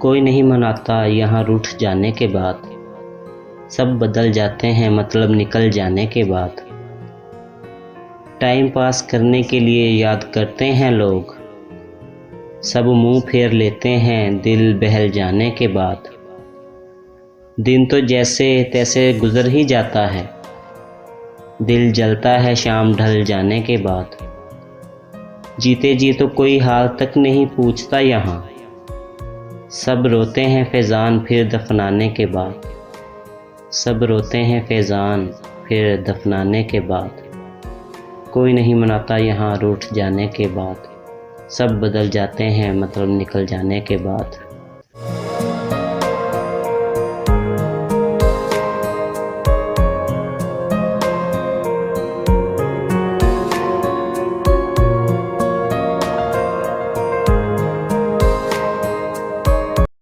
कोई नहीं मनाता यहाँ रूठ जाने के बाद। सब बदल जाते हैं मतलब निकल जाने के बाद। टाइम पास करने के लिए याद करते हैं लोग, सब मुंह फेर लेते हैं दिल बहल जाने के बाद। दिन तो जैसे तैसे गुजर ही जाता है, दिल जलता है शाम ढल जाने के बाद। जीते जी तो कोई हाल तक नहीं पूछता यहाँ, सब रोते हैं फैज़ान फिर दफनाने के बाद। सब रोते हैं फैज़ान फिर दफनाने के बाद। कोई नहीं मनाता यहाँ रूठ जाने के बाद। सब बदल जाते हैं मतलब निकल जाने के बाद।